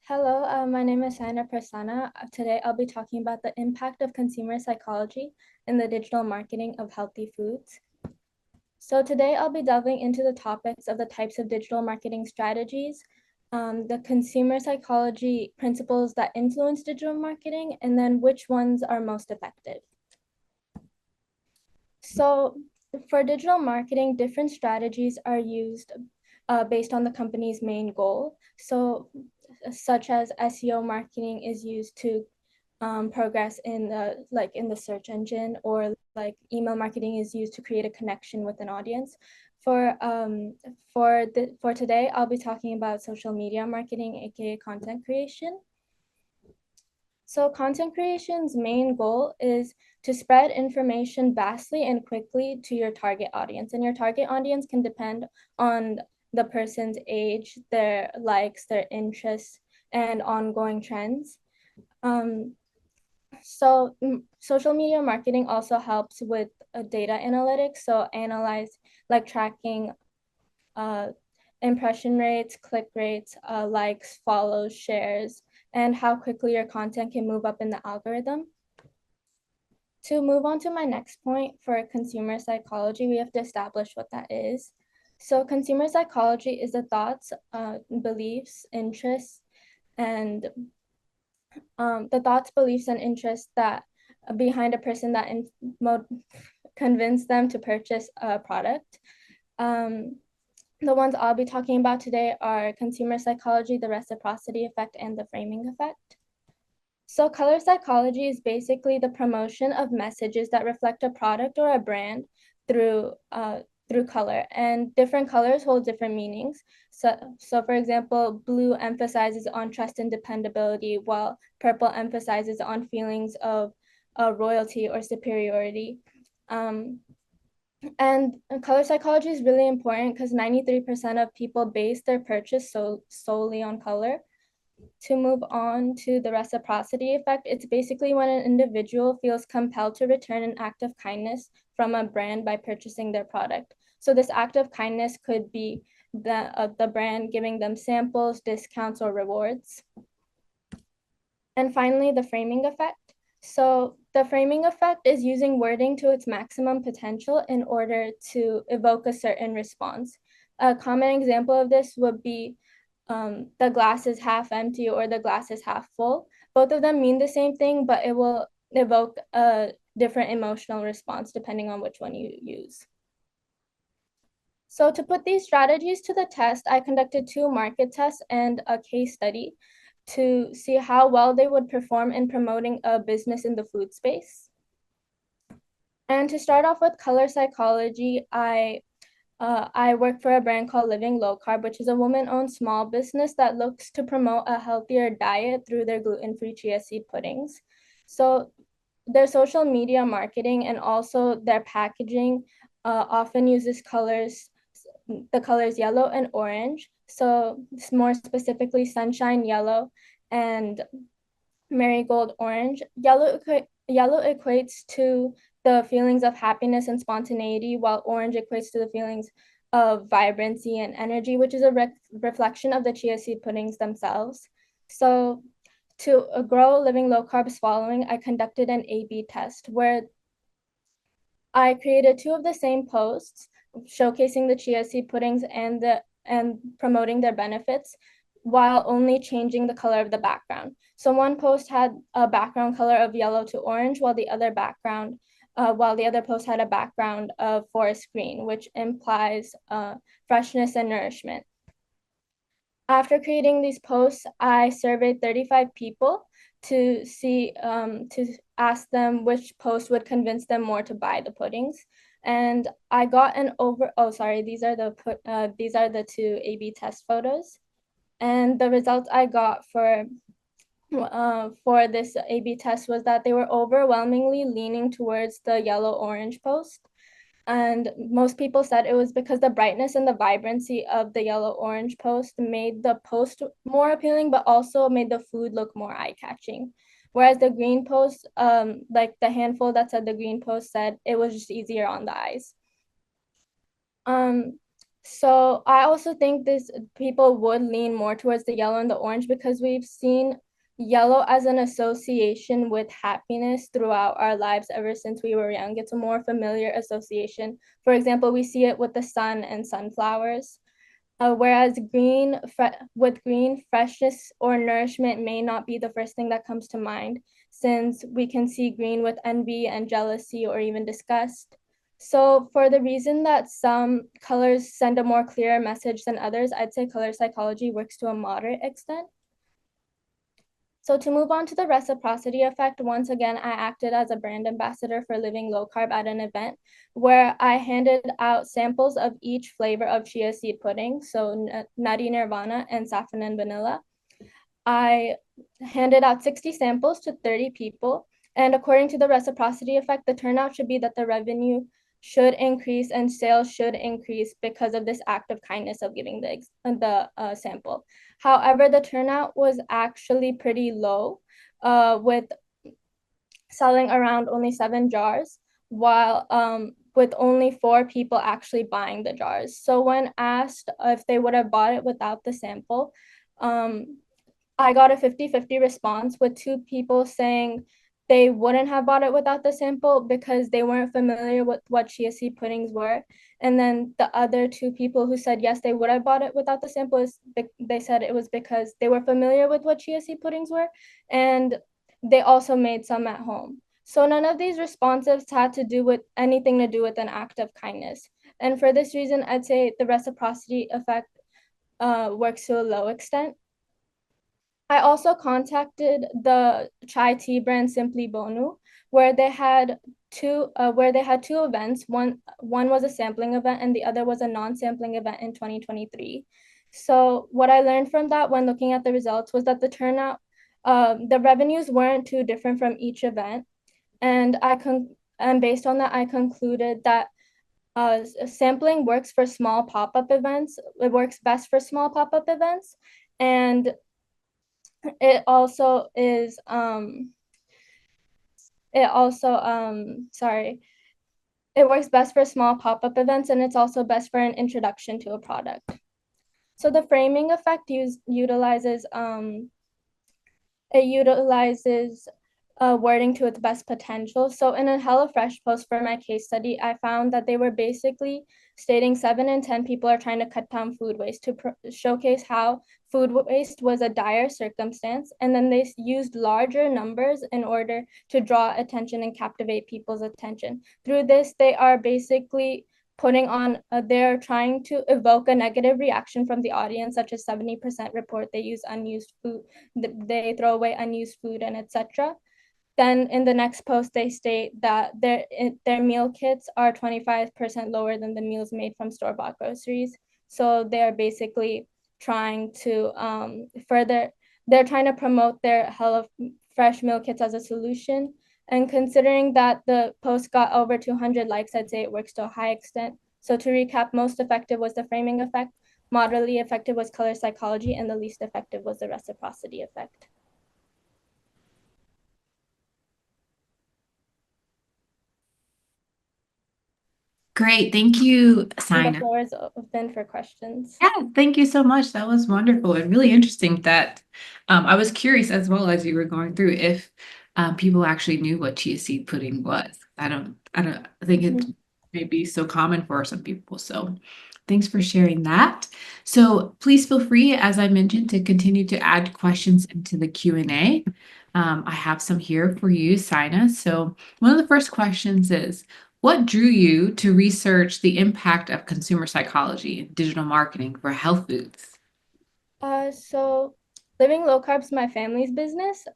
Hello, my name is Saina Prasanna. Today I'll be talking about the impact of consumer psychology in the digital marketing of healthy foods. So today I'll be delving into the topics of the types of digital marketing strategies, the consumer psychology principles that influence digital marketing, and then which ones are most effective. So for digital marketing, different strategies are used based on the company's main goal. So such as SEO marketing is used to progress in the search engine, or like email marketing is used to create a connection with an audience. For today, I'll be talking about social media marketing, aka content creation. So content creation's main goal is to spread information vastly and quickly to your target audience. And your target audience can depend on the person's age, their likes, their interests, and ongoing trends. Social media marketing also helps with data analytics. So analyze, like tracking uh, impression rates, click rates, likes, follows, shares, and how quickly your content can move up in the algorithm. To move on to my next point for consumer psychology, we have to establish what that is. So consumer psychology is the thoughts, beliefs, interests, and beliefs, and interests that behind a person that convince them to purchase a product. The ones I'll be talking about today are consumer psychology, the reciprocity effect, and the framing effect. So color psychology is basically the promotion of messages that reflect a product or a brand through color, and different colors hold different meanings. So for example, blue emphasizes on trust and dependability, while purple emphasizes on feelings of royalty or superiority. And color psychology is really important because 93% of people base their purchase solely on color. To move on to the reciprocity effect, it's basically when an individual feels compelled to return an act of kindness from a brand by purchasing their product. So this act of kindness could be the brand giving them samples, discounts, or rewards. And finally, the framing effect. So the framing effect is using wording to its maximum potential in order to evoke a certain response. A common example of this would be the glass is half empty or the glass is half full. Both of them mean the same thing, but it will evoke a different emotional response depending on which one you use. So to put these strategies to the test, I conducted 2 market tests and a case study to see how well they would perform in promoting a business in the food space. And to start off with color psychology, I work for a brand called Living Low Carb, which is a woman-owned small business that looks to promote a healthier diet through their gluten-free chia seed puddings. So their social media marketing and also their packaging often uses the colors yellow and orange. So more specifically, sunshine yellow and marigold orange. Yellow equates to the feelings of happiness and spontaneity, while orange equates to the feelings of vibrancy and energy, which is a reflection of the chia seed puddings themselves. So to grow Living Low Carb's following, I conducted an A/B test where I created 2 of the same posts showcasing the chia seed puddings and promoting their benefits, while only changing the color of the background. So one post had a background color of yellow to orange, while the other post had a background of forest green, which implies freshness and nourishment. After creating these posts, I surveyed 35 people to ask them which post would convince them more to buy the puddings. And I got these are the 2 A/B test photos. And the results I got for this A/B test was that they were overwhelmingly leaning towards the yellow-orange post. And most people said it was because the brightness and the vibrancy of the yellow-orange post made the post more appealing, but also made the food look more eye-catching. Whereas the green post, like the handful that said the green post said it was just easier on the eyes. So I also think this people would lean more towards the yellow and the orange because we've seen yellow as an association with happiness throughout our lives ever since we were young. It's a more familiar association. For example, we see it with the sun and sunflowers. Whereas with green, freshness or nourishment may not be the first thing that comes to mind, since we can see green with envy and jealousy or even disgust. So for the reason that some colors send a more clear message than others, I'd say color psychology works to a moderate extent. So to move on to the reciprocity effect, once again, I acted as a brand ambassador for Living Low Carb at an event where I handed out samples of each flavor of chia seed pudding, so Nutty Nirvana and Saffron and Vanilla. I handed out 60 samples to 30 people. And according to the reciprocity effect, the turnout should be that the revenue should increase and sales should increase because of this act of kindness of giving the sample. However, the turnout was actually pretty low, with selling around only 7 jars, while with only 4 people actually buying the jars. So when asked if they would have bought it without the sample, I got a 50-50 response, with 2 people saying they wouldn't have bought it without the sample because they weren't familiar with what chia seed puddings were. And then the other 2 people who said yes, they would have bought it without the sample, they said it was because they were familiar with what chia seed puddings were, and they also made some at home. So none of these responses had to do with anything to do with an act of kindness. And for this reason, I'd say the reciprocity effect works to a low extent. I also contacted the chai tea brand Simply Bonu, where they had two events. One was a sampling event and the other was a non-sampling event in 2023. So what I learned from that when looking at the results was that the turnout, the revenues weren't too different from each event, and and based on that, I concluded that sampling works for small pop-up events. It works best for small pop-up events, and it also is it also sorry it works best for small pop-up events, and it's also best for an introduction to a product. So the framing effect utilizes wording to its best potential. So in a HelloFresh post for my case study, I found that they were basically stating 7 in 10 people are trying to cut down food waste to showcase how food waste was a dire circumstance. And then they used larger numbers in order to draw attention and captivate people's attention. Through this, they are basically they're trying to evoke a negative reaction from the audience, such as 70% report they use unused food, they throw away unused food, and etc. Then in the next post, they state that their meal kits are 25% lower than the meals made from store-bought groceries. So they're basically trying to they're trying to promote their Hello Fresh meal kits as a solution. And considering that the post got over 200 likes, I'd say it works to a high extent. So to recap, most effective was the framing effect, moderately effective was color psychology, and the least effective was the reciprocity effect. Great. Thank you, And the Saina. floor is open for questions. Yeah, thank you so much. That was wonderful and really interesting that I was curious as well as you were going through if people actually knew what chia seed pudding was. I think it Mhm. may be so common for some people. So thanks for sharing that. So please feel free, as I mentioned, to continue to add questions into the Q&A. I have some here for you, Saina. So one of the first questions is, what drew you to research the impact of consumer psychology and digital marketing for health foods? So Living Low Carb is my family's business.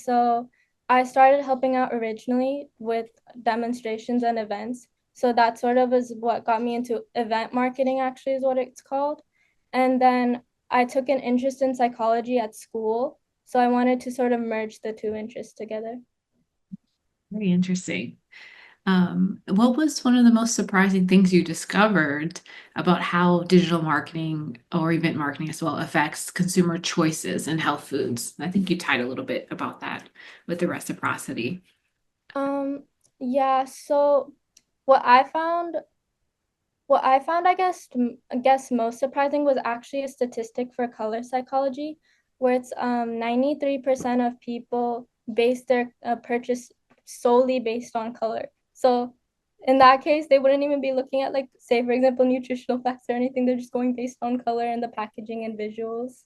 So I started helping out originally with demonstrations and events. So that sort of is what got me into event marketing, actually, is what it's called. And then I took an interest in psychology at school. So I wanted to sort of merge the two interests together. Very interesting. What was one of the most surprising things you discovered about how digital marketing or event marketing as well affects consumer choices in health foods? I think you tied a little bit about that with the reciprocity. Um, yeah, so what I found What I found, I guess most surprising was actually a statistic for color psychology, where it's 93% of people base their purchase solely based on color. So in that case, they wouldn't even be looking at, like, say, for example, nutritional facts or anything. They're just going based on color and the packaging and visuals.